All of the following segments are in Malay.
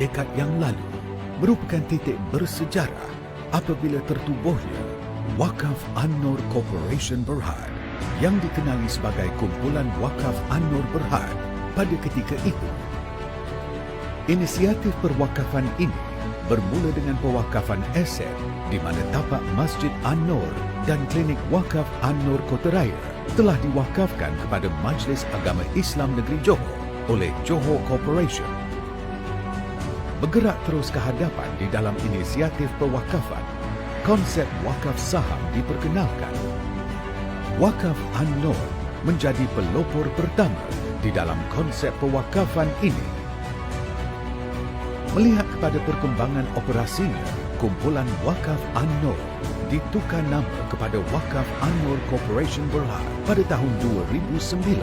dekad yang lalu merupakan titik bersejarah apabila tertubuhnya Wakaf An-Nur Corporation Berhad yang dikenali sebagai Kumpulan Wakaf An-Nur Berhad pada ketika itu. Inisiatif perwakafan ini bermula dengan pewakafan aset di mana tapak Masjid An-Nur dan Klinik Wakaf An-Nur Kota Raya telah diwakafkan kepada Majlis Agama Islam Negeri Johor oleh Johor Corporation. Bergerak terus ke hadapan di dalam inisiatif pewakafan, konsep wakaf saham diperkenalkan. Wakaf An-Nur menjadi pelopor pertama di dalam konsep pewakafan ini. Melihat kepada perkembangan operasinya, Kumpulan Wakaf An-Nur ditukar nama kepada Wakaf An-Nur Corporation Berhad pada tahun 2009.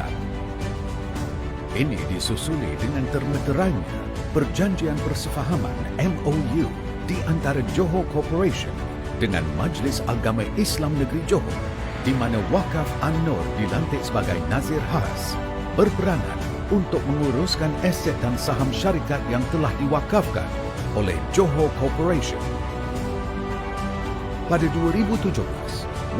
Ini disusuli dengan termeterainya Perjanjian Persefahaman MOU di antara Johor Corporation dengan Majlis Agama Islam Negeri Johor, di mana Wakaf An-Nur dilantik sebagai Nazir Khas, berperanan untuk menguruskan aset dan saham syarikat yang telah diwakafkan oleh Johor Corporation. Pada 2017,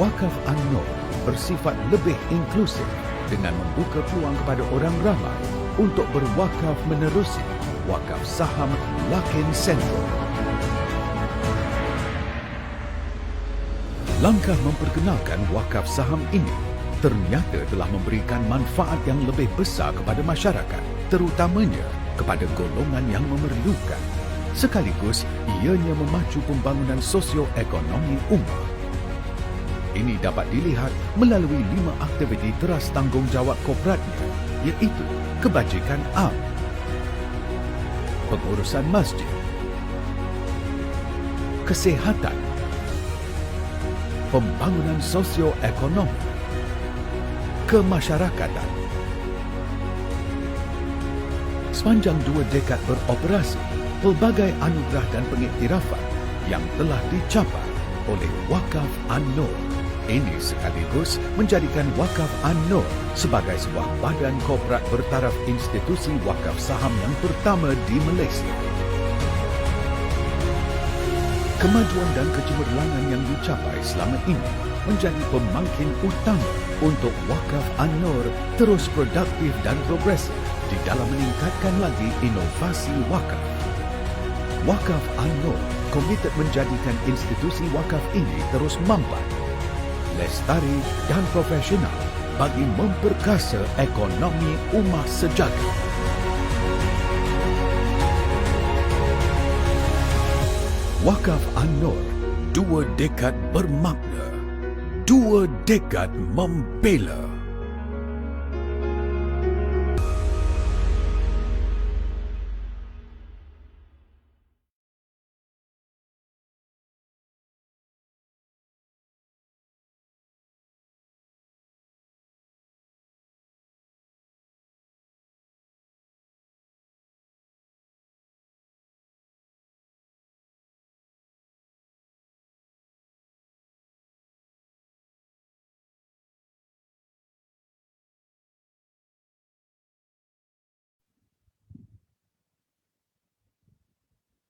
Wakaf An-Nur bersifat lebih inklusif dengan membuka peluang kepada orang ramai untuk berwakaf menerusi wakaf saham Lakin Sentral. Langkah memperkenalkan wakaf saham ini ternyata telah memberikan manfaat yang lebih besar kepada masyarakat, terutamanya kepada golongan yang memerlukan. Sekaligus, ianya memacu pembangunan sosioekonomi ummah. Ini dapat dilihat melalui 5 aktiviti teras tanggungjawab korporatnya, iaitu kebajikan am, pengurusan masjid, kesihatan, pembangunan sosioekonomi, kemasyarakatan. Sepanjang 2 dekad beroperasi, pelbagai anugerah dan pengiktirafan yang telah dicapai oleh Wakaf An-Nur ini sekaligus menjadikan Wakaf An-Nur sebagai sebuah badan korporat bertaraf institusi wakaf saham yang pertama di Malaysia. Kemajuan dan kecemerlangan yang dicapai selama ini menjadi pemangkin utama untuk Wakaf An-Nur terus produktif dan progresif di dalam meningkatkan lagi inovasi wakaf. Wakaf An-Nur komited menjadikan institusi wakaf ini terus mampat, lestari dan profesional bagi memperkasa ekonomi ummah sejagat. Wakaf An-Nur, 2 dekad bermakna, 2 dekad membela.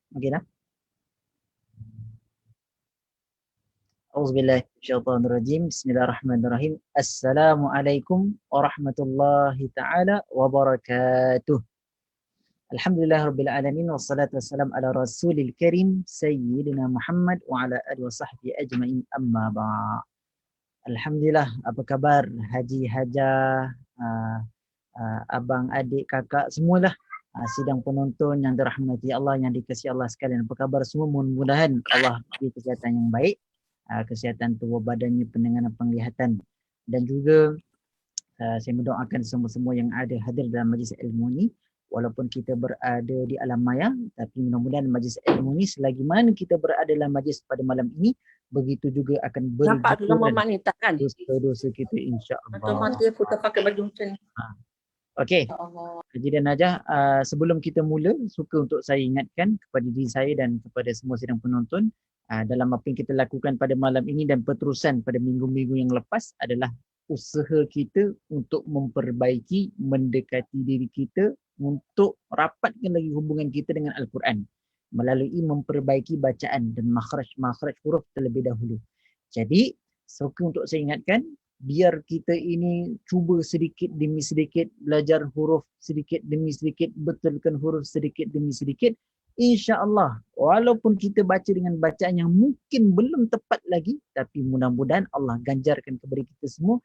Okey dah. Auzubillahi minasyaitonirrajim. Bismillahirrahmanirrahim. Assalamualaikum warahmatullahi taala wabarakatuh. Alhamdulillahirabbil alamin wassalatu wassalam ala rasulil karim sayyidina Muhammad wa ala alihi wasahbihi ajmain, amma ba'. Alhamdulillah, apa khabar haji hajah, abang adik kakak semualah, sidang penonton yang dirahmati Allah, yang dikasihi Allah sekalian. Apa khabar semua? Mudah-mudahan Allah beri kesihatan yang baik, kesihatan tubuh badannya, pendengaran, penglihatan, dan juga saya mendoakan semua-semua yang ada hadir dalam majlis ilmu ini, walaupun kita berada di alam maya, tapi mudah-mudahan majlis ilmu ini selagi mana kita berada dalam majlis pada malam ini, begitu juga akan berguguran dosa-dosa kita, insya-Allah. Mati aku tak pakai baju macam ni. Okey, Haji dan Najah, sebelum kita mula, suka untuk saya ingatkan kepada diri saya dan kepada semua sidang penonton, dalam apa yang kita lakukan pada malam ini dan peterusan pada minggu-minggu yang lepas adalah usaha kita untuk memperbaiki, mendekati diri kita untuk rapatkan lagi hubungan kita dengan Al-Quran melalui memperbaiki bacaan dan makhraj huruf terlebih dahulu. Jadi, suka untuk saya ingatkan, biar kita ini cuba sedikit demi sedikit belajar huruf sedikit demi sedikit, betulkan huruf sedikit demi sedikit. InsyaAllah, walaupun kita baca dengan bacaan yang mungkin belum tepat lagi, tapi mudah-mudahan Allah ganjarkan kepada kita semua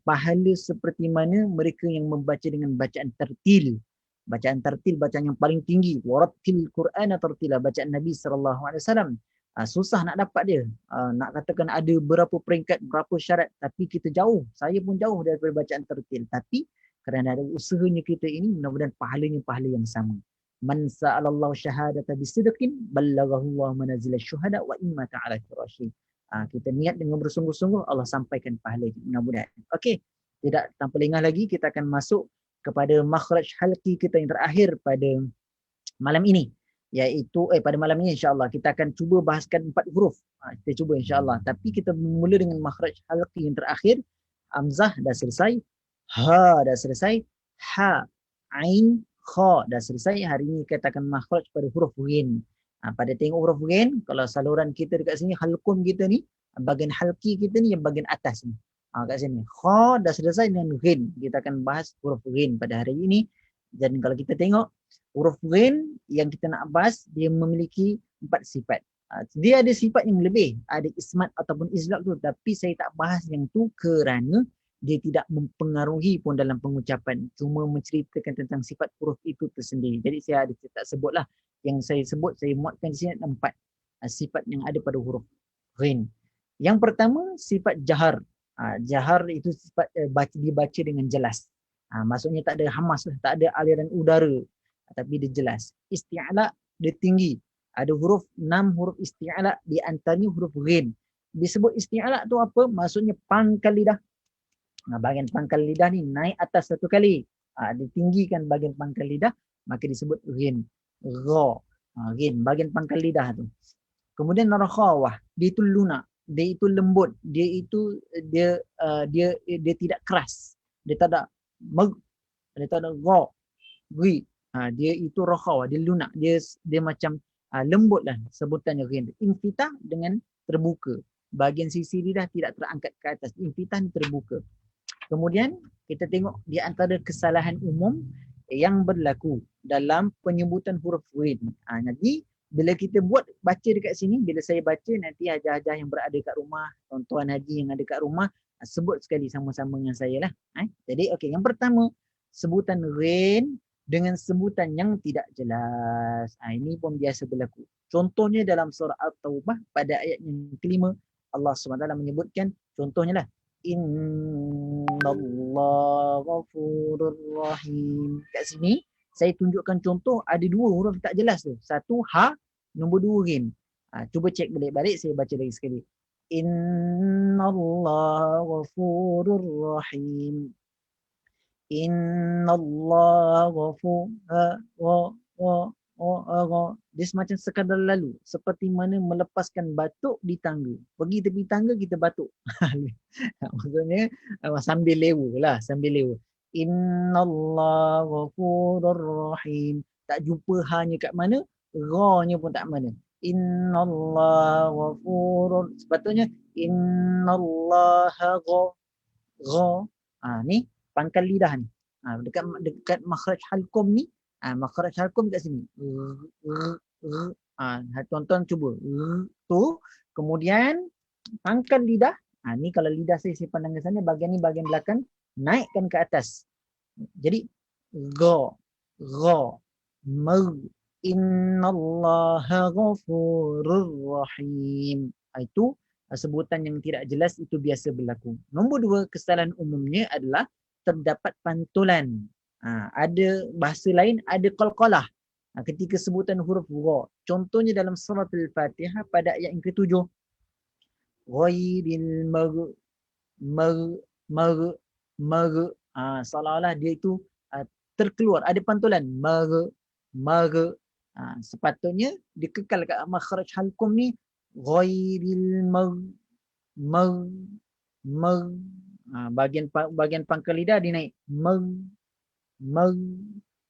pahala seperti mana mereka yang membaca dengan bacaan tertil. Bacaan tertil, bacaan yang paling tinggi. Warattil Qur'ana tartila, bacaan Nabi SAW. Susah nak dapat dia. Nak katakan ada berapa peringkat, berapa syarat, tapi kita jauh. Saya pun jauh daripada bacaan tertil. Tapi kerana ada usahanya kita ini, mudah-mudahan pahalanya pahala yang sama. Man sa'alallahu syahadata bisidqin ballaghahu Allah manazil syuhada wa imma ta'ala firasyi. Kita niat dengan bersungguh-sungguh, Allah sampaikan pahala mudah-mudahan. Okey, tidak tanpa lengah lagi, kita akan masuk kepada makhraj halqi kita yang terakhir pada malam ini. Iaitu pada malam ini insya-Allah kita akan cuba bahaskan 4 huruf. Kita cuba insya-Allah. Tapi kita mula dengan makhraj halqi yang terakhir. Hamzah dah selesai, ha dah selesai, ha, ain, kha dah selesai. Hari ini kita akan makhraj pada huruf ghin. Pada tengok huruf ghin, kalau saluran kita dekat sini, halqum kita ni, bahagian halqi kita ni yang bahagian atas ni. Kat sini. Kha dah selesai dengan ghin. Kita akan bahas huruf ghin pada hari ini. Dan kalau kita tengok huruf ghin yang kita nak bahas, dia memiliki 4 sifat. Dia ada sifat yang lebih, ada ismat ataupun izlaq tu, tapi saya tak bahas yang tu kerana dia tidak mempengaruhi pun dalam pengucapan, cuma menceritakan tentang sifat huruf itu tersendiri. Jadi saya tak sebutlah, yang saya sebut, saya muatkan di sini ada 4 sifat yang ada pada huruf ghin. Yang pertama, sifat jahar. Jahar itu sifat dibaca dengan jelas. Maksudnya tak ada hamas, tak ada aliran udara, tapi dia jelas. Isti'ala dia tinggi. Ada huruf 6 huruf isti'ala, di antaranya huruf ghin. Disebut isti'ala tu apa? Maksudnya pangkal lidah. Bahagian pangkal lidah ni naik atas satu kali. Ditinggikan bahagian pangkal lidah, maka disebut ghin. Gha. Ghin, bahagian pangkal lidah tu. Kemudian narkhawah, dia itu lunak, dia itu lembut, dia tidak keras. Dia tak ada dia tak ada gha, ghi. Dia itu rakhawah, dia lunak, dia macam lembut lah sebutannya ghin. Infitah dengan terbuka. Bahagian sisi lidah tidak terangkat ke atas. Infitah ni terbuka. Kemudian kita tengok di antara kesalahan umum yang berlaku dalam penyebutan huruf ghin. Jadi bila kita baca dekat sini, bila saya baca, nanti hajah-hajah yang berada kat rumah, tuan-tuan haji yang ada kat rumah, sebut sekali sama-sama dengan saya lah. Jadi okey, yang pertama, sebutan ghin dengan sebutan yang tidak jelas. Ini pun biasa berlaku. Contohnya dalam surah At-Taubah pada ayat yang kelima, Allah SWT menyebutkan, contohnya lah, Innallaha ghafurur rahim. Kat sini, saya tunjukkan contoh ada 2 huruf tak jelas tu. Satu ha, nombor 2 ghin. Cuba cek balik-balik, saya baca lagi sekali. Innallaha ghafurur rahim. Innallaha dia semacam sekadar lalu, seperti mana melepaskan batuk di tangga. Pergi tepi tangga kita batuk. Maksudnya sambil lewa lah, sambil lewa. Innallaha ghafurur rahim. Tak jumpa hanya kat mana, ra-nya pun tak mana. Innallaha ghafurur, sepatutnya innallaha gha. Ni pangkal lidah ni. Dekat makhraj halqum ni, makhraj halqum kat sini. Tuan-tuan cuba. Tu, kemudian pangkal lidah. Ni kalau lidah saya pandang ke sana, bahagian ni bahagian belakang, naikkan ke atas. Jadi gha, innallaha ghafurur rahim. Itu sebutan yang tidak jelas, itu biasa berlaku. Nombor 2, kesalahan umumnya adalah terdapat pantulan. Ada bahasa lain, ada qalqalah ketika sebutan huruf gha. Contohnya dalam surah Al-Fatihah pada ayat yang ke-7. Ghairil seolah-olah dia itu terkeluar, ada pantulan. Sepatutnya dikekal kat makhraj halqum ni, ghairil bahagian pangkal lidah dinaik.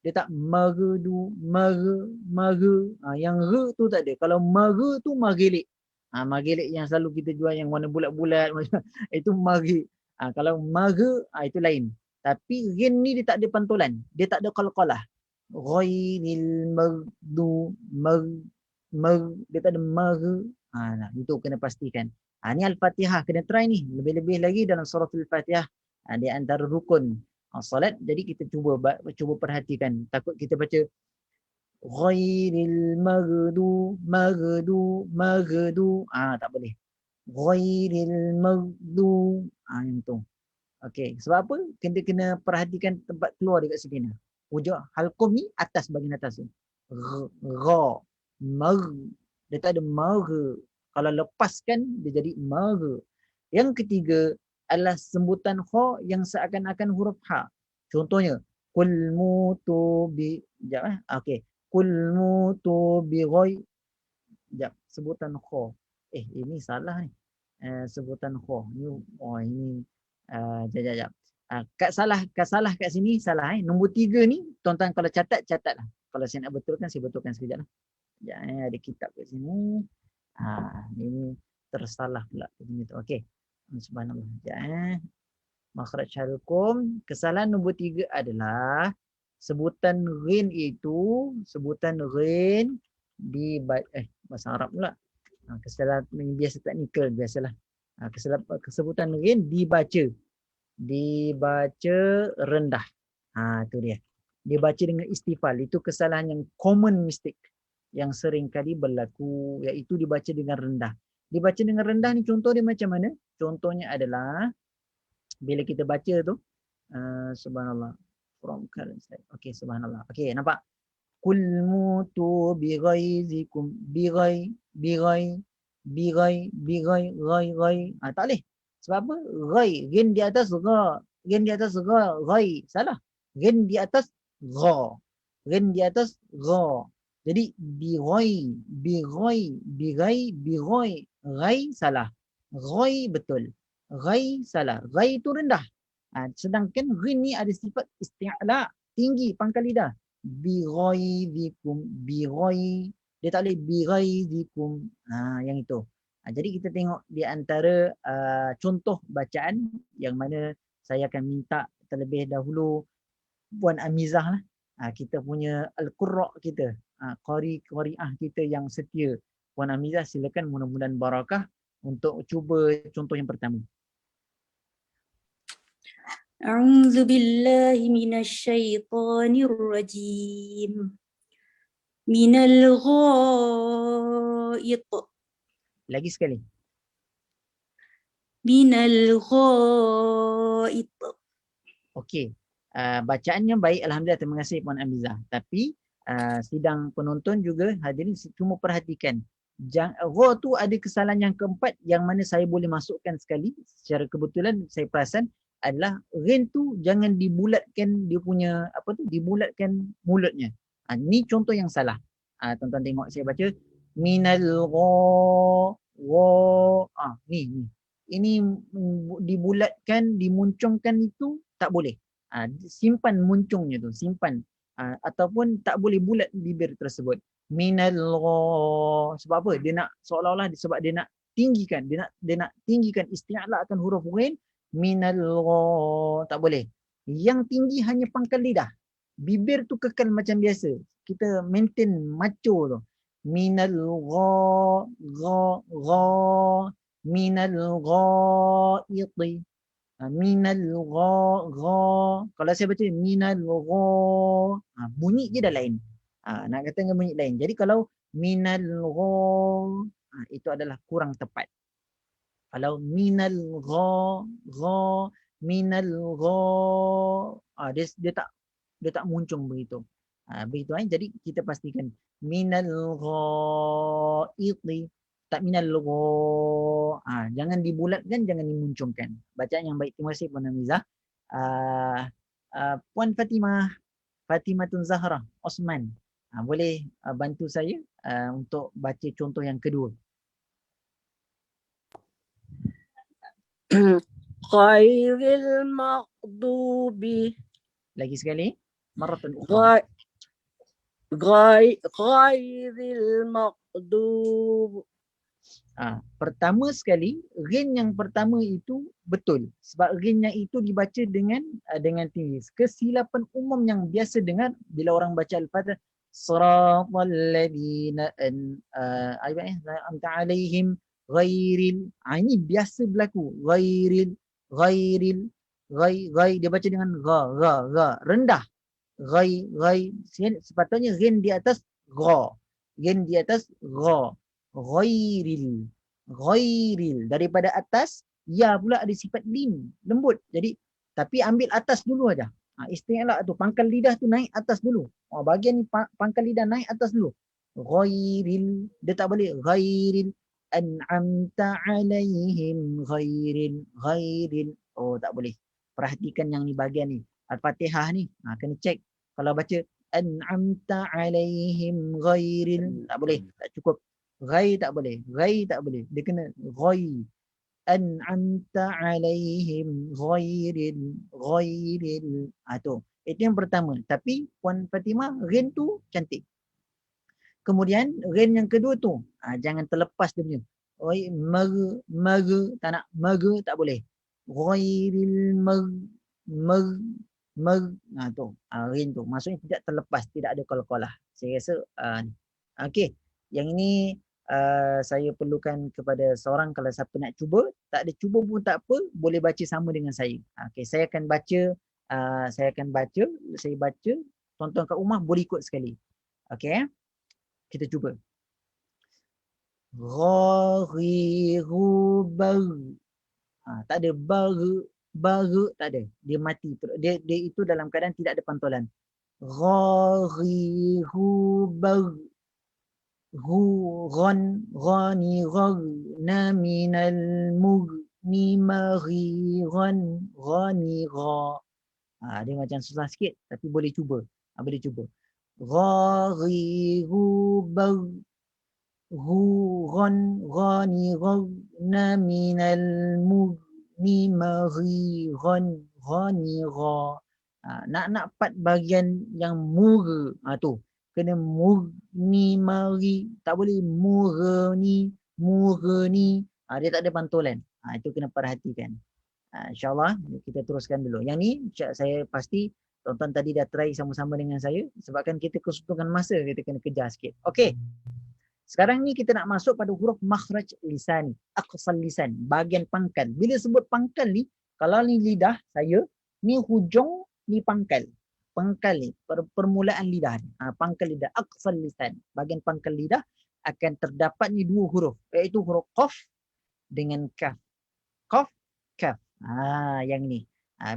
Dia tak maghdu, yang re tu tak ada. Kalau maghe tu maghilik. Maghilik yang selalu kita jual yang warna bulat-bulat itu maghi. Kalau maghe itu lain. Tapi ghin ni dia tak ada pantulan. Dia tak ada qalqalah. Ghairil maghdu dia tak ada maghe. Itu kena pastikan. Ni Al-Fatihah kena try ni. Lebih-lebih lagi dalam surah Al-Fatihah. Di antara rukun solat. Jadi kita cuba perhatikan. Takut kita baca ghairil maghdu. Tak boleh. Ghairil maghdu. Yang tu. Okey, sebab apa? Kita kena perhatikan tempat keluar dekat sini. Hujung halqum ni atas, bahagian atas tu. Gha, mag. Dia tak ada mag. Kalau lepaskan dia jadi mag. Yang ketiga adalah sebutan kha yang seakan-akan huruf ha. Contohnya kul mutu bi okey. Kul mutu bi ghai. Sebutan kha. Ini salah ni. Sebutan kha. Ini jap. Kat salah kat sini salah. Nombor 3 ni tuan-tuan kalau catatlah. Kalau saya nak betulkan, saya betulkan sekejap lah. Ada kitab kat sini. Ini tersalah pula. Okey. Subhanallah. Makhraj halqum. Kesalahan nombor 3 adalah sebutan ghin itu, di bahasa Arab pula. Kesalahan biasa teknikal biasalah. Sebutan ghin dibaca rendah. Itu dia. Dibaca dengan istifal. Itu kesalahan yang common mistake yang sering kali berlaku, iaitu dibaca dengan rendah. Dibaca dengan rendah ni contoh dia macam mana? Contohnya adalah bila kita baca tu subhanallah from current state. Okey, subhanallah. Okey, nampak? Kul mutu bi ghaizikum ghai. Tak boleh. Sebab apa? Ghai, ghin di atas gha. Ghai. Salah. Ghin di atas gha. Jadi ghai salah. Ghai betul. Ghai salah. Ghai itu rendah. Sedangkan ghin ni ada sifat isti'la, tinggi pangkal lidah. Bighaizikum. Dia tak boleh bighaizikum. Yang itu. Jadi kita tengok di antara contoh bacaan yang mana saya akan minta terlebih dahulu Puan Amizah lah. Kita punya Al-Qurra kita. Qari'ah kita yang setia. Puan Amizah silakan, mudah-mudahan barakah untuk cuba contoh yang pertama. A'udzu billahi minasyaitonir rajim. Minal ghaid. Lagi sekali. Minal ghaid. Okey. Bacaannya baik, alhamdulillah, terima kasih Puan Amizah. Tapi sidang penonton juga hadirin cuma perhatikan. Gha tu ada kesalahan yang keempat yang mana saya boleh masukkan sekali. Secara kebetulan saya perasan adalah ghin tu jangan dibulatkan dia punya dibulatkan mulutnya. Ni contoh yang salah. Tuan-tuan tengok saya baca minal gha. Ni. Ini dibulatkan, dimuncungkan itu tak boleh. Simpan muncungnya tu, simpan. Ataupun tak boleh bulat bibir tersebut. Minal gha. Sebab apa? Dia nak seolah-olah sebab dia nak tinggikan, dia nak tinggikan isti'la akan huruf ghin. Minal gha. Tak boleh. Yang tinggi hanya pangkal lidah. Bibir tu kekal macam biasa. Kita maintain macho tu. Minal gha. Minal ghaiti. Minal gha. Kalau saya baca minal gha, bunyi je dah lain. Nak kata dengan bunyi lain. Jadi kalau minal gha, itu adalah kurang tepat. Kalau minal gha, minal gha, dia tak muncung begitu. Begitu. Jadi kita pastikan minal ghaiti. Tak minal gha. Jangan dibulatkan, jangan dimuncungkan. Bacaan yang baik. Terima kasih Puan Amizah. Puan Fatimatun Zahra Osman, boleh bantu saya untuk baca contoh yang kedua. Ghairil maghdubi. Lagi sekali. Maratan ukhra. Ghairil maqdub. Pertama sekali, ghin yang pertama itu betul. Sebab ghin yang itu dibaca dengan tinggi. Kesilapan umum yang biasa dengar bila orang baca Al-Fatihah, siratal ladzina an'amta alaihim ghairil. Ini biasa berlaku. Ghairil, dia baca dengan gha, rendah. Ghai, sepatutnya ghin di atas gha. Ghin di atas gha. Ghairil, daripada atas ya pula ada sifat lin, lembut. Jadi tapi ambil atas dulu aja. Isti'la tu pangkal lidah tu naik atas dulu. Bahagian ni pangkal lidah naik atas dulu. Ghairil, dia tak boleh ghairil an'amta alaihim ghairil. Tak boleh. Perhatikan yang ni bahagian ni. Al-Fatihah ni kena cek. Kalau baca an'amta alaihim ghairil, tak boleh, tak cukup. Ghai tak boleh. Dia kena ghai. An'amta alaihim ghairil. Tu. Itu yang pertama. Tapi Puan Fatimah, ghin tu cantik. Kemudian ghin yang kedua tu, jangan terlepas dia punya. Mag, tak nak. Mag tak boleh. Ghairil mag. Tu. Ghin tu. Maksudnya tidak terlepas. Tidak ada qalqalah. Saya rasa okey. Yang ini saya perlukan kepada seorang, kalau siapa nak cuba, tak ada cuba pun tak apa, boleh baca sama dengan saya. Okey, saya akan baca, saya baca, tonton kat rumah boleh ikut sekali. Okey, kita cuba. Ghaghiru bar. Tak ada bar, tak ada. Dia mati. Dia itu dalam keadaan tidak ada pantulan. Ghaghiru bar. Ghani ghana minal mughni maghiran ghani gha. Dia macam susah sikit tapi boleh cuba. Ghaghiru bar ghani ghana minal mughni maghiran ghani gha. Nak part bahagian yang mur tu. Kena murni mari, tak boleh murni. Dia tak ada pantulan. Itu kena perhatikan. InsyaAllah kita teruskan dulu. Yang ni saya pasti tonton tadi dah try sama-sama dengan saya. Sebabkan kita kesuntungan masa, kita kena kejar sikit. Okey. Sekarang ni kita nak masuk pada huruf makhraj lisan, aqsal lisan, bahagian pangkal. Bila sebut pangkal ni, kalau ni lidah saya, ni hujung, ni pangkal. Pangkal ni, permulaan lidah ni. Pangkal lidah, aqsal lisan. Bahagian pangkal lidah akan terdapat ni dua huruf, iaitu huruf qaf dengan kaf. Qaf, kaf. Yang ni.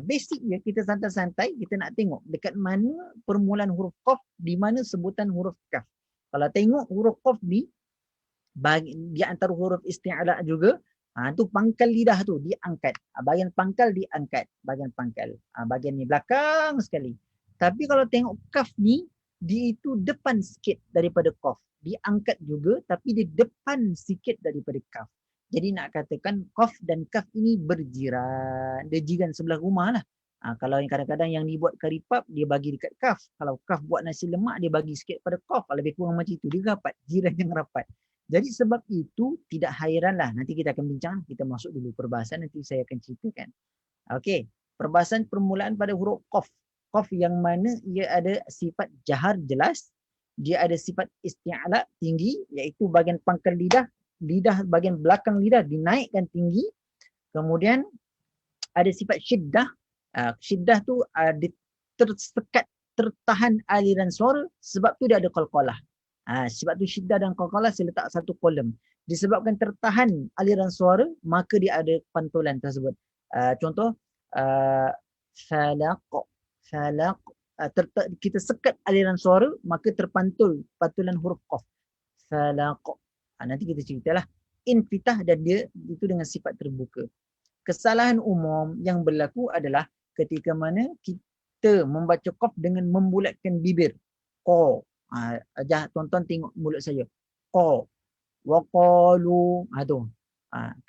Basic je, kita santai-santai, kita nak tengok dekat mana permulaan huruf qaf, di mana sebutan huruf kaf. Kalau tengok huruf qaf ni, di antara huruf isti'ala juga, tu pangkal lidah tu diangkat. Bahagian pangkal diangkat. Bahagian pangkal. Bahagian ni belakang sekali. Tapi kalau tengok kaf ni, dia itu depan sikit daripada qaf. Diangkat juga tapi dia depan sikit daripada kaf. Jadi nak katakan qaf dan kaf ini berjiran. Dia jiran sebelah rumah lah. Kalau yang kadang-kadang yang dibuat kari pap, dia bagi dekat kaf. Kalau kaf buat nasi lemak, dia bagi sikit pada qaf. Lebih kurang macam itu. Dia rapat. Jiran yang rapat. Jadi sebab itu tidak hairanlah. Nanti kita akan bincang. Kita masuk dulu perbahasan. Nanti saya akan ceritakan. Okey. Perbahasan permulaan pada huruf qaf. Qaf yang mana ia ada sifat jahar jelas, dia ada sifat isti'ala tinggi, iaitu bahagian pangkal lidah, bahagian belakang lidah dinaikkan tinggi. Kemudian ada sifat syiddah. Syiddah tu tersekat, tertahan aliran suara, sebab tu dia ada qalqalah. Sebab tu syiddah dan qalqalah saya letak satu kolom. Disebabkan tertahan aliran suara, maka dia ada pantulan tersebut. Contoh falaq. Kita sekat aliran suara, maka pantulan huruf qaf. Falaq. Nanti kita ceritalah. Infitah dan dia itu dengan sifat terbuka. Kesalahan umum yang berlaku adalah ketika mana kita membaca qaf dengan membulatkan bibir. Qa. Tonton tengok mulut saya. Qa. Wa qalu. Tu.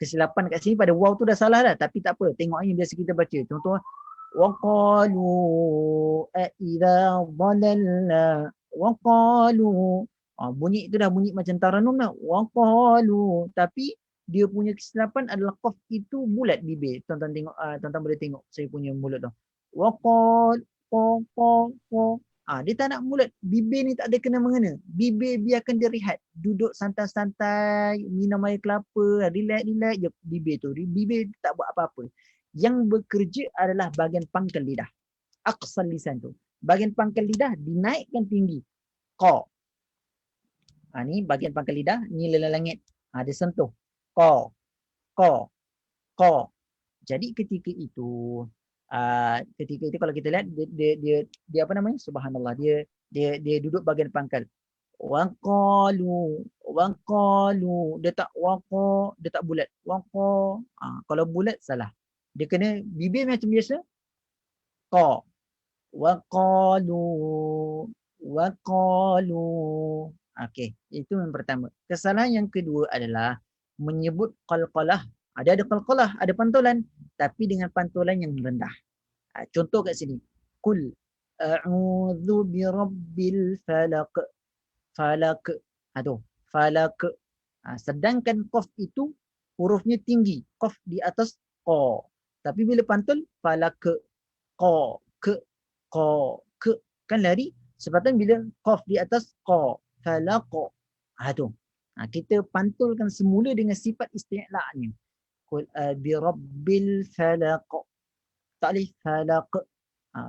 Kesilapan kat sini pada waw tu dah salah dah, tapi tak apa. Tengok aja biasa kita baca. Contoh Waqalu idza dhalalna waqalu. Bunyi itu dah bunyi macam taranum dah. Waqalu, tapi dia punya kesilapan adalah qaf itu bulat bibir. Tuan-tuan tengok, tuan-tuan boleh tengok saya punya mulut dah. Waqal qa. Dia tak nak mulut. Bibir ni tak ada kena mengena. Bibir biarkan dia rehat. Duduk santai-santai, minum air kelapa, relax je bibir tu. Bibir tak buat apa-apa. Yang bekerja adalah bahagian pangkal lidah. Aqsal lisan tu. Bahagian pangkal lidah dinaikkan tinggi. Qa. Ni bahagian pangkal lidah, ni lelak langit. Dia sentuh. Qa. Jadi ketika itu kalau kita lihat dia apa namanya? Subhanallah, dia duduk bahagian pangkal. Waqalu. Dia tak waqa, dia tak bulat. Waqa. Kalau bulat salah. Dia kena bibir macam biasa. Qa. Waqalu. Okey, itu yang pertama. Kesalahan yang kedua adalah menyebut qalqalah. Ada qalqalah, ada pantulan, tapi dengan pantulan yang rendah. Contoh kat sini. Qul a'udzu birabbil falaq. Falaq. Falaq. Sedangkan qaf itu hurufnya tinggi. Qaf di atas qa. Tapi bila pantul falaq qa ke kan lari. Sebatan bila qaf di atas qa. Falaq. Kita pantulkan semula dengan sifat isti'la'nya. Qul birabbil falaq. Tak boleh falaq.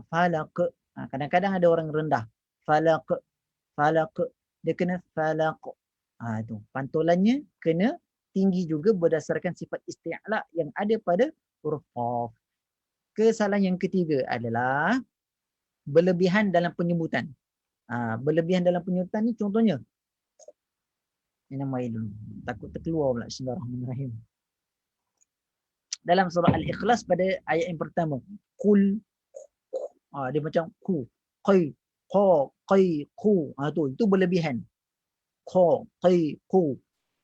Falaq. Kadang-kadang ada orang rendah. Falaq. Dia kena falaq. Pantulannya kena tinggi juga berdasarkan sifat isti'la' yang ada pada huruf qaf. Kesalahan yang ketiga adalah berlebihan dalam penyebutan. Berlebihan dalam penyebutan ni contohnya. Minum air dulu. Takut terkeluar pula. Bismillahirrahmanirrahim. Dalam surah Al-Ikhlas pada ayat yang pertama. Qul. Dia macam ku. Qai. Qa. Qai. Ku. Itu berlebihan. Qa. Qai. Ku.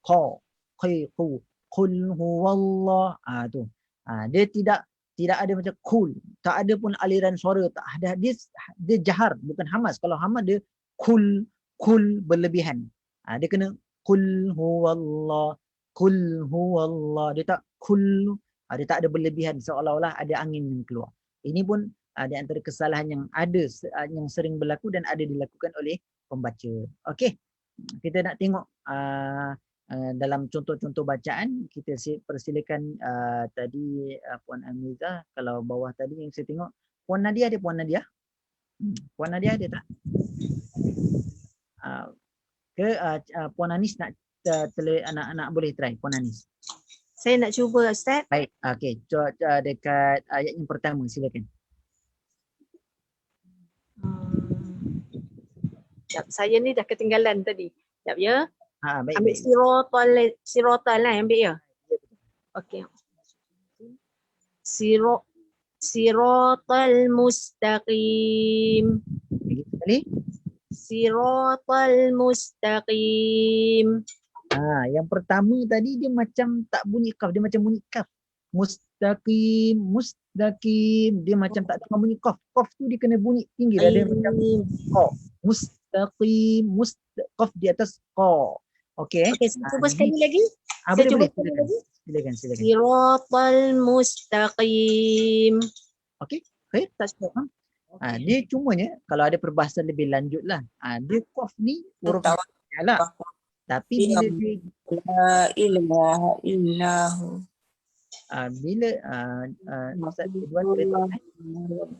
Qa. Qai. Ku. Qul huwallah. Dia tidak ada macam kul. Tak ada pun aliran suara. Tak ada. Dia jahar. Bukan hamas. Kalau hamas dia kul berlebihan. Dia kena Qul huwallah. Dia tak kul. Dia tak ada berlebihan seolah-olah ada angin yang keluar. Ini pun di antara kesalahan yang ada, yang sering berlaku dan ada dilakukan oleh pembaca. Okey. Kita nak tengok dalam contoh-contoh bacaan. Kita persilakan tadi Puan Amiza. Kalau bawah tadi yang saya tengok. Puan Nadia ada? Puan Nadia? Puan Nadia ada tak? Puan Anis nak anak-anak boleh try. Puan Anis. Saya nak cuba, Ustaz. Baik. Okey. Dekat ayat yang pertama. Silakan. Saya ni dah ketinggalan tadi. Sekejap ya. Baik. Ambil sirotal lah. Ambil ya. Okey. Sirotal mustaqim. Lagi sekali. Siratal mustaqim. Yang pertama tadi dia macam tak bunyi kaf, dia macam bunyi kaf. Mustaqim. Dia macam tak dengar bunyi kaf. Kaf tu dia kena bunyi tinggi dah, dia macam qa. Mustaqim. Kaf di atas qa. Okey. Cuba sekali lagi. Boleh. Silakan. Siratal mustaqim. Okey. Baik. Dia cumanya kalau ada perbahasan lebih lanjut lah. Dia qaf ni huruf isti'la. Tapi bila dia La ilaha illahu. Bila Ustaz Ridwan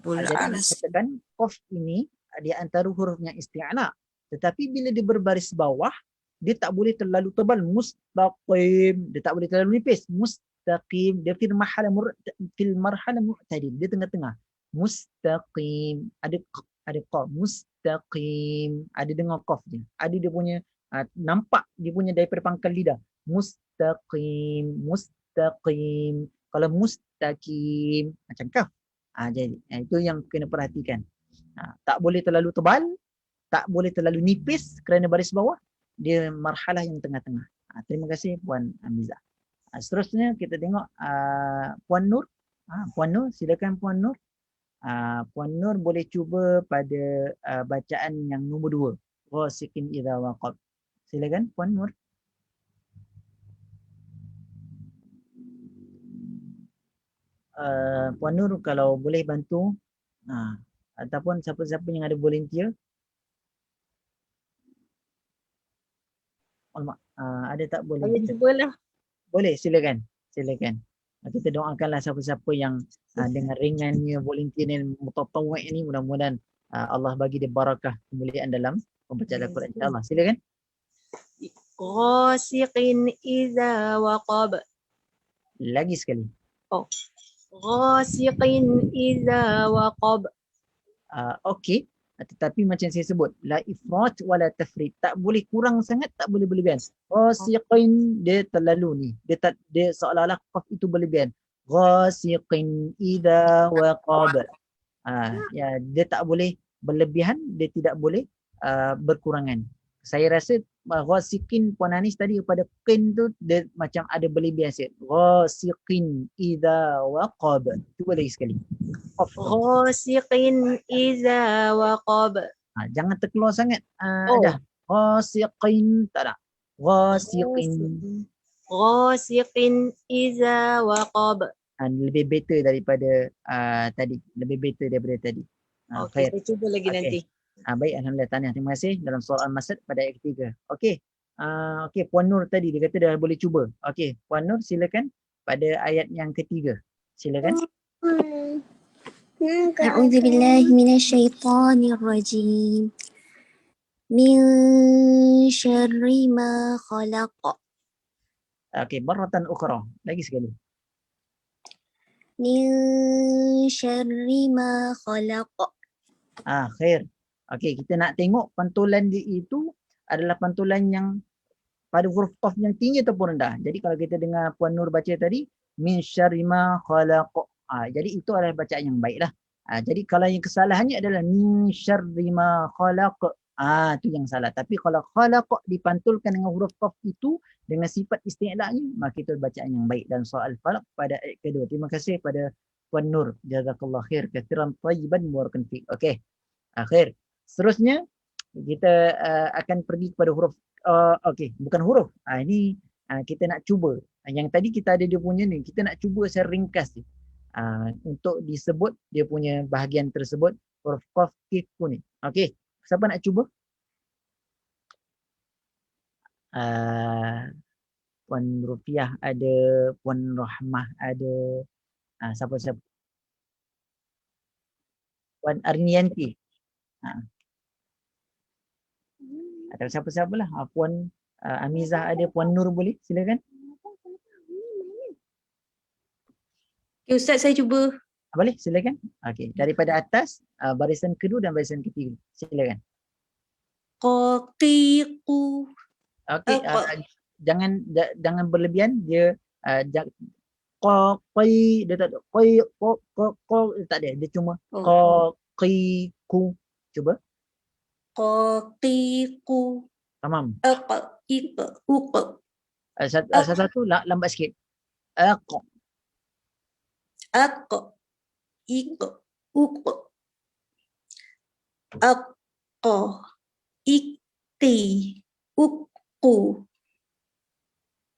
katakan qaf ini dia antara huruf yang isti'la. Tetapi bila dia berbaris bawah, dia tak boleh terlalu tebal. Mustaqim. Dia tak boleh terlalu nipis. Mustaqim. Dia fil marhala mu'tadil. Dia tengah-tengah. Mustaqim. Ada qaf. Mustaqim. Ada dengar qaf dia. Ada dia punya nampak dia punya daripada pangkal lidah. Mustaqim. Kalau mustaqim macam kaf. Jadi itu yang kena perhatikan. Tak boleh terlalu tebal, tak boleh terlalu nipis kerana baris bawah. Dia marhalah yang tengah-tengah. Terima kasih Puan Amiza. Seterusnya kita tengok Puan Nur. Puan Nur, silakan Puan Nur. Puan Nur boleh cuba pada bacaan yang nombor 2. Ghasiqin idza waqab. Silakan Puan Nur. Puan Nur kalau boleh bantu ataupun siapa-siapa yang ada volunteer. Alamak, ada tak boleh? Saya cubalah. Boleh, silakan. Silakan. Kita doakanlah siapa-siapa yang dengan ringannya volunteer dan mutatawwi' ini, mudah-mudahan Allah bagi dia barakah kemuliaan dalam pembacaan Al-Quran, insya-Allah. Silakan. Ghasiqin idza waqab. Lagi sekali. Ghasiqin idza waqab. Okey, tetapi macam saya sebut, la ifrat wala tafrit. Tak boleh kurang sangat, tak boleh berlebihan. Ghasiqin dia terlalu ni. Dia seolah-olah qaf itu berlebihan. Ghasiqin idza waqab. Ya, dia tak boleh berlebihan, dia tidak boleh berkurangan. Saya rasa ghasiqin Puan Anis tadi pada qin tu dia macam ada berlebihan sikit. Ghasiqin idza waqab. Cuba lagi sekali. Ghasiqin idza waqab. Jangan terkeluar sangat. Oh. Dah. Ghasiqin, tak ada. Ghasiqin. Ghasiqin idza waqab. Lebih better daripada tadi. Lebih better daripada tadi. Okey, saya cuba lagi nanti. Baik, alhamdulillah, tahniah. Terima kasih dalam soal Al-Masad pada ayat ketiga. Okey. Okey, Puan Nur tadi dia kata dah boleh cuba. Okey, Puan Nur silakan pada ayat yang ketiga. Silakan. A'udzubillahi minasyaitonir rajim. Min syarri ma khalaq. Okey, marratan ukhra. Lagi sekali. Min syarri ma khalaq. Khair. Okey, kita nak tengok pantulan dia itu adalah pantulan yang pada huruf qaf yang tinggi ataupun rendah. Jadi kalau kita dengar Puan Nur baca tadi, min syarri ma khalaq. Jadi itu adalah bacaan yang baiklah. Jadi kalau yang kesalahannya adalah min syarri ma khalaq. Itu yang salah. Tapi kalau khalaq dipantulkan dengan huruf qaf itu dengan sifat isti'la'nya, maka itu bacaan yang baik. Dan soal falaq pada ayat kedua. Terima kasih pada Puan Nur. Jazakallah khair katsiran tayyiban mubarakan fiik. Okey. Khair. Seterusnya kita akan pergi kepada huruf bukan huruf. Ini kita nak cuba. Yang tadi kita ada dia punya ni, kita nak cuba secara ringkas ni. Untuk disebut dia punya bahagian tersebut huruf qaf kif kuning. Okey. Siapa nak cuba? Puan Rupiah ada, Puan Rahmah ada. Siapa-siapa? Puan Arnianti. Atau siapa-siapa lah. Puan Amizah ada, Puan Nur boleh, silakan. Okay, Ustaz, saya cuba. Boleh, silakan. Okey, daripada atas barisan kedua dan barisan ketiga. Silakan. Qaqiqu. Okey, jangan berlebihan. Dia qaqi, dia tak ada tak ada. Dia cuma qaqiqu. Cuba. Qaqiqu. Tamam. Qaqiqu. Satu lambat sikit.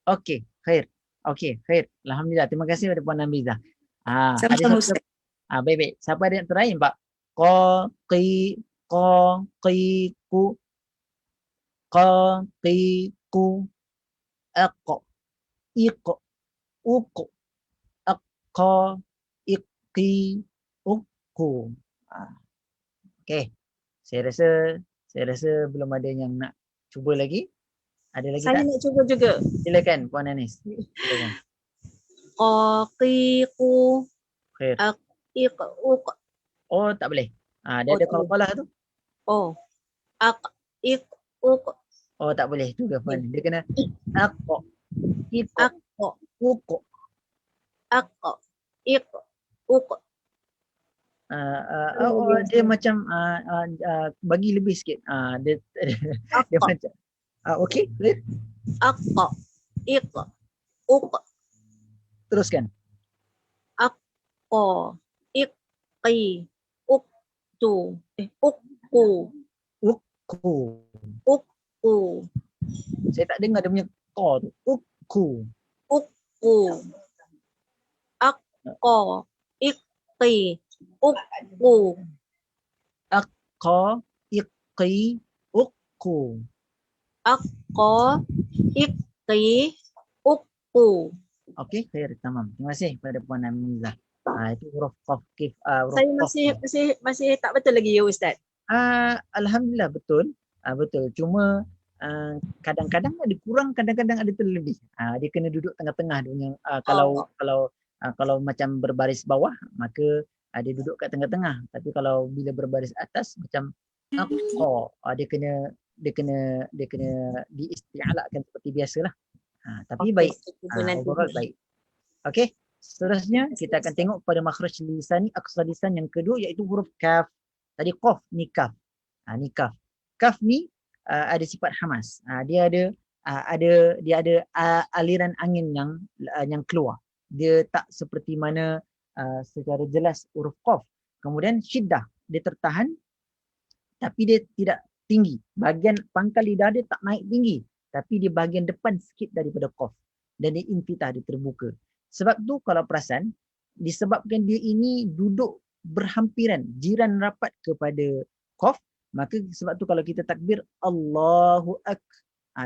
Okey, khair. Okey, khair. Alhamdulillah. Terima kasih kepada Puan Amizah. Sama-sama, Ustaz. Baik-baik. Siapa ada yang terakhir, Pak? Qaqiqu. Qaqiqu. Iq. Uq. Aqqa. Iqi. Uqu. Okey. Saya rasa belum ada yang nak cuba lagi. Ada lagi Saya tak? nak cuba juga. Silakan Puan Anis. Silakan. Qaqiqu. Khair. Iq. Oh, tak boleh. Dia ada qalqalah tu. Iq. Oh, tak boleh juga Puan. Dia kena aqqa. Iq. Aqqa. Uq. Aqqa. Iq. Uq. Dia macam bagi lebih sikit. Dia macam okey. Aqqa. Iq. Uq. Teruskan. Aqqa. Iqi. uktu. Ukku. Ukku. Ukku. Saya tak dengar dia punya ko tu. Ukku. Ukku. Akko. Ikti. Ukku. Ko iqi ukku. Akko. Ikti. Ukku. Okey, khair, tamam. Terima kasih kepada Puan Hamizah. Itu huruf qaf kif huruf Saya qaf. masih tak betul lagi ya Ustaz. Alhamdulillah betul. Betul. Cuma kadang-kadang ada kurang, kadang-kadang ada terlebih. Dia kena duduk tengah-tengah dia punya kalau macam berbaris bawah maka dia duduk kat tengah-tengah. Tapi kalau bila berbaris atas macam dia kena diisti'alakan seperti biasalah. Tapi baik. Overall baik. Okey. Seterusnya kita akan tengok pada makhraj lisani aqsa lisan yang kedua iaitu huruf kaf. Tadi qaf ni kaf. Ni kaf. Kaf ni ada sifat hamas. Dia ada aliran angin yang keluar. Dia tak seperti mana secara jelas huruf qaf. Kemudian syiddah, dia tertahan tapi dia tidak tinggi. Bahagian pangkal lidah dia tak naik tinggi, tapi di bahagian depan sikit daripada qaf dan dia infitah, dia terbuka. Sebab tu kalau perasan, disebabkan dia ini duduk berhampiran, jiran rapat kepada qaf, maka sebab tu kalau kita takbir Allahu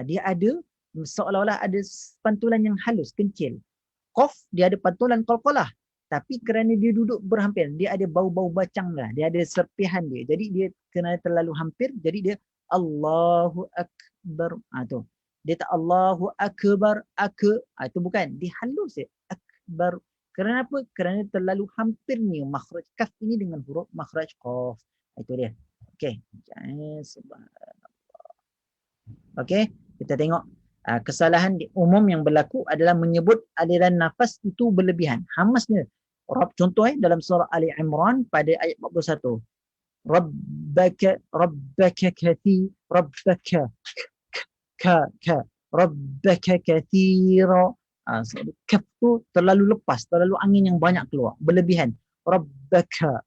dia ada seolah-olah ada pantulan yang halus, kencil. Qaf dia ada pantulan qalqalah, tapi kerana dia duduk berhampir, dia ada bau-bau bacang lah, dia ada serpihan dia. Jadi dia kerana terlalu hampir, jadi dia Allahu akbar. Tu. Dia tak Allahu akbar, itu bukan, dia halus dia. Akbar. Kerana apa? Kerana terlalu hampirnya makhraj kaf ini dengan huruf makhraj qaf. Itu dia. Okey. Subhanallah. Okey, kita tengok kesalahan umum yang berlaku adalah menyebut aliran nafas itu berlebihan. Hamasnya. Contoh dalam surah Ali Imran pada ayat 41. Rabbaka kathir, rabbaka rabbaka kathira. Kaf tu terlalu lepas, terlalu angin yang banyak keluar, berlebihan. Rabbaka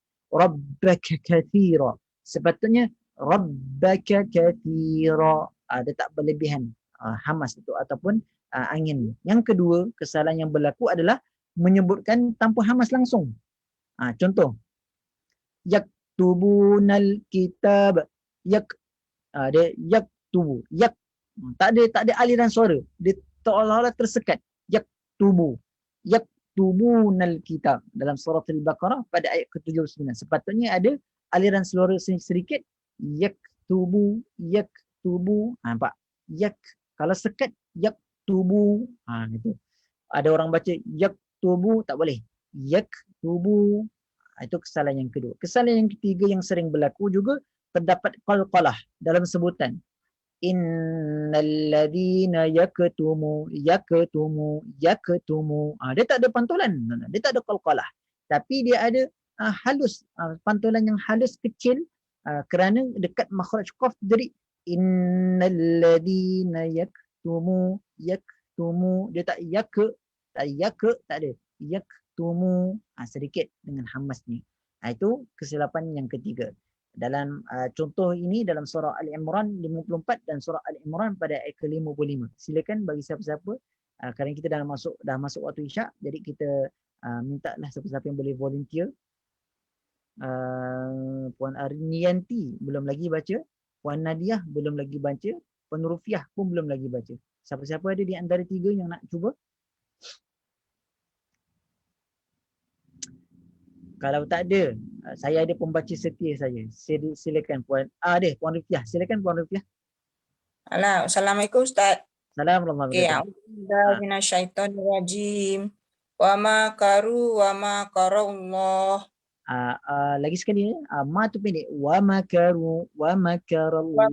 kathira. Sepatutnya rabbaka kathira. Dia tak berlebihan hamas itu ataupun angin. Yang kedua, kesalahan yang berlaku adalah menyebutkan tanpa hamas langsung. Contoh, yaktubunal kitab. Dia yaktubu. Tak ada aliran suara. Dia seolah-olah tersekat. Yaktubunal kitab. Dalam surah Al-Baqarah pada ayat ke-79. Sepatutnya ada aliran suara sedikit. Yaktubu. Nampak? Kalau sekat, yaktubu. Gitu. Ada orang baca yaktubu, tak boleh. Yaktubu. Itu kesalahan yang kedua. Kesalahan yang ketiga yang sering berlaku juga terdapat qalqalah dalam sebutan. Innalladzina yaktumu. Dia tak ada pantulan, dia tak ada qalqalah, tapi dia ada halus, pantulan yang halus kecil kerana dekat makhraj qaf. Jadi innalladzina yaktumu, dia tak tak ada, yaktumu sedikit dengan hamas ni. Itu kesilapan yang ketiga. Dalam contoh ini dalam surah Al-Imran 54 dan surah Al-Imran pada ayat ke-55. Silakan bagi siapa-siapa, kerana kita dah masuk waktu Isyak, jadi kita mintalah siapa-siapa yang boleh volunteer. Puan Arnianti belum lagi baca, Puan Nadiah belum lagi baca, Puan Rufiah pun belum lagi baca. Siapa-siapa ada di antara tiga yang nak cuba? Kalau tak ada, saya ada pembaca setia saya. Silakan Puan. Puan Rufiah. Silakan Puan Rufiah. Assalamualaikum Ustaz. Assalamualaikum warahmatullahi wabarakatuh. Minasyaitonirrajim. Wa makaru wa makarallah. Lagi sekali ma tu pendek. Wa makaru wa makarallah.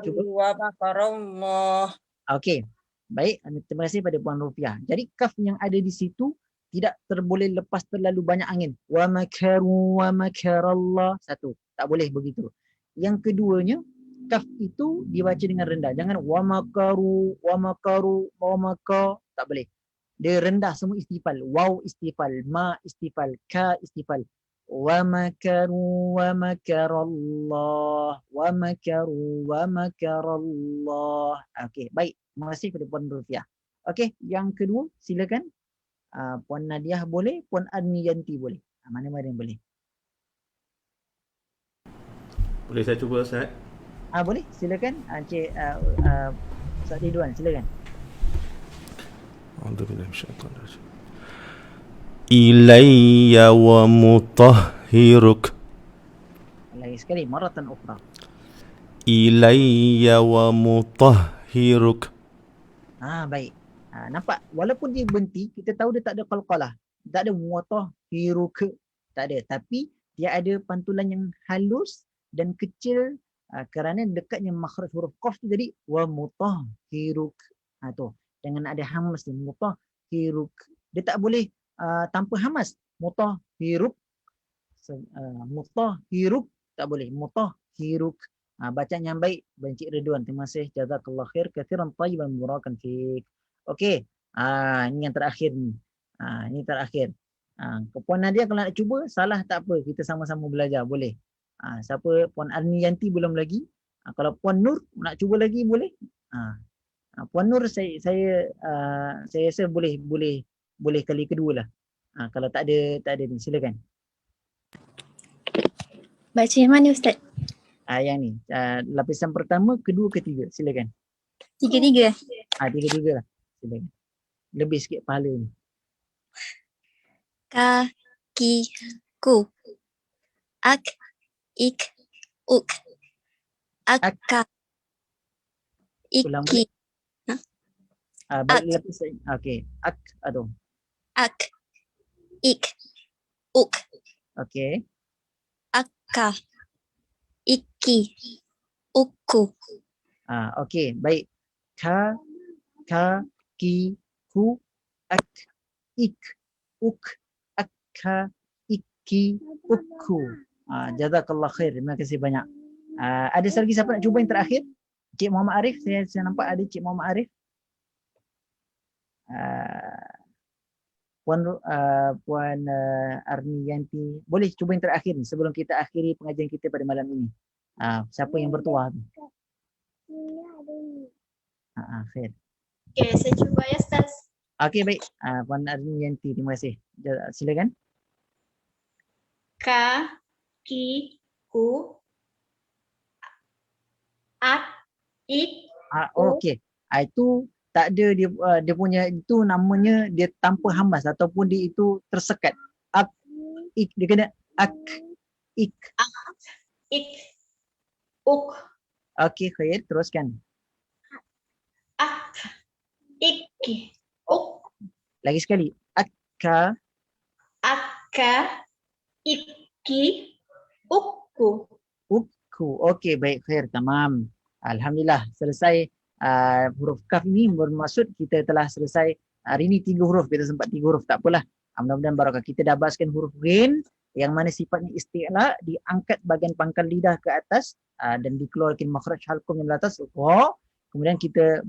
Wa makarallah. Okey. Baik, terima kasih pada Puan Rufiah. Jadi kaf yang ada di situ tidak boleh lepas terlalu banyak angin. Wa makaru wa makarallah. Satu, tak boleh begitu. Yang keduanya, kaf itu dibaca dengan rendah. Jangan wa makaru wa makar, tak boleh. Dia rendah semua istifal. Waw istifal, ma istifal, ka istifal. wa makarallah, wa makarallah. Okey, baik. Terima kasih kepada Puan Rufiah. Okey, yang kedua silakan. Puan Nadiah boleh, Puan Arniyanti boleh. Mana-mana yang boleh. Boleh saya cuba, Ustaz? Boleh, silakan. Encik Ustaz Ridwan, silakan. Ilayya wa mutahhiruk. Lagi sekali, maratan ukhra. Ilayya wa mutahhiruk. Baik. Nampak, walaupun dia berhenti, kita tahu dia tak ada qalqalah. Tak ada mutahhiruk. Tak ada. Tapi dia ada pantulan yang halus dan kecil kerana dekatnya makhraj huruf qaf tu jadi wa mutahhiruk. Tu. Dengan ada hamas ni, mutahhiruk. Dia tak boleh tanpa hamas. Mutahhiruk. Mutahhiruk tak boleh. Mutahhiruk. Bacaan yang baik Encik Ridwan. Terima kasih. Jazakallah khair kathiran tayyiban mubarakan fiik. Okey. Ini yang terakhir ni. Ini terakhir. Puan Nadia kalau nak cuba salah tak apa. Kita sama-sama belajar. Boleh. Siapa Puan Arniyanti belum lagi. Kalau Puan Nur nak cuba lagi boleh. Puan Nur saya rasa boleh kali kedua lah. Kalau tak ada ni silakan. Baca yang mana Ustaz? Yang ni. Lapisan pertama, kedua, ketiga. Silakan. Tiga-tiga. Tiga-tiga lah. Silakan. Lebih sikit pahala ni. Kaki ku. Ak. Ik. Uk. Akka. Iki. Baik lapisan. Okey. Ak. Aduh. Ak. Ik. Uk. Okey. Akka. Iki. Uku. Okey. Baik. Ka. Ki. Ku. Ak. Ik. Uk. Akka. Iki. Uku. Jazakallah khair. Terima kasih banyak. Ada lagi siapa nak cuba yang terakhir? Cik Muhammad Arif. Saya nampak ada Cik Muhammad Arif. Puan Arniyanti. Boleh cuba yang terakhir ni sebelum kita akhiri pengajian kita pada malam ini. Siapa yang bertuah tu? Khair. Okey, saya cuba ya Ustaz. Okey, baik. Puan Arniyanti, terima kasih. Silakan. Kaki ku. Ak. Ik. Okey. Itu tak ada dia punya itu namanya dia tanpa hamas ataupun dia itu tersekat. Ak. Ik. Dia kena ak. Ik. Ik. Uk. Okey, khair. Teruskan. Ak. Iki. Uk. Lagi sekali. Akka. Akka. Iki. Uku. Uku. Okey, baik. Khair. Tamam. Alhamdulillah. Selesai. Huruf kaf ini bermaksud kita telah selesai hari ini 3 huruf. Kita sempat 3 huruf. Tak apalah. Mudah-mudahan barakah. Kita dah bahaskan huruf ghin yang mana sifatnya isti'la, diangkat bahagian pangkal lidah ke atas dan dikeluarkan makhraj halqum yang atas. Kemudian kita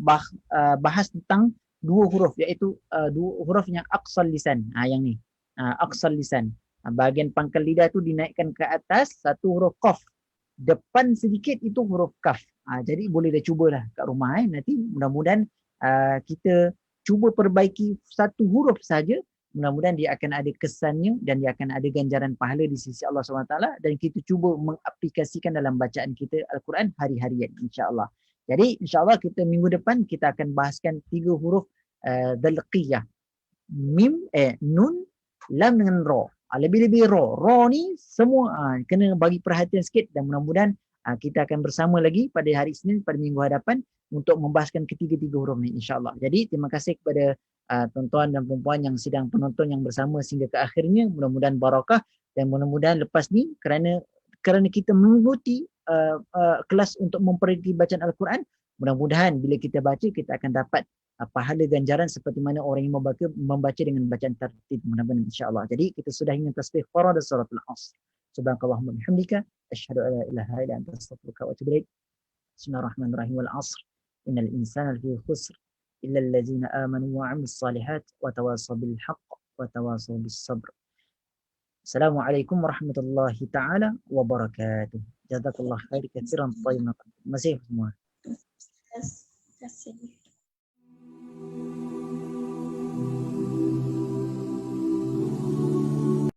bahas tentang 2 huruf iaitu 2 huruf yang aqsal lisan. Yang ni. Aqsal lisan. Bahagian pangkal lidah tu dinaikkan ke atas, 1 huruf qaf. Depan sedikit itu huruf kaf. Jadi boleh dah cubalah kat rumah. Nanti mudah-mudahan kita cuba perbaiki 1 huruf saja. Mudah-mudahan dia akan ada kesannya dan dia akan ada ganjaran pahala di sisi Allah SWT dan kita cuba mengaplikasikan dalam bacaan kita Al-Quran hari-harian insya-Allah. Jadi insya-Allah kita minggu depan kita akan bahaskan 3 huruf dzalqiyah. Mim, nun, lam dengan ra. Lebih-lebih ra ni semua kena bagi perhatian sikit dan mudah-mudahan kita akan bersama lagi pada hari Isnin pada minggu hadapan untuk membahaskan ketiga-tiga huruf ni insya-Allah. Jadi terima kasih kepada tuan-tuan dan puan-puan yang sedang penonton yang bersama sehingga ke akhirnya. Mudah-mudahan barakah dan mudah-mudahan lepas ni kerana kita mengikuti kelas untuk memperbaiki bacaan Al-Quran, mudah-mudahan bila kita baca kita akan dapat pahala ganjaran seperti mana orang yang membaca dengan bacaan tertib, mudah-mudahan insya-Allah. Jadi kita sudahi dengan tasbih farad suratul Asr. Subhanakallahumma bihamdika asyhadu an la ilaha illa anta astaghfiruka wa atubu ilaik. Bismillahirrahmanirrahim. Wal 'asr. Innal insana lafi khusr illa allazina amanu wa 'amilus solihat wa tawasaw bil haqq wa tawasaw bis sabr. Assalamualaikum warahmatullahi taala wabarakatuh. Jazakallah khair katsiran. Terima kasih semua. Terima kasih.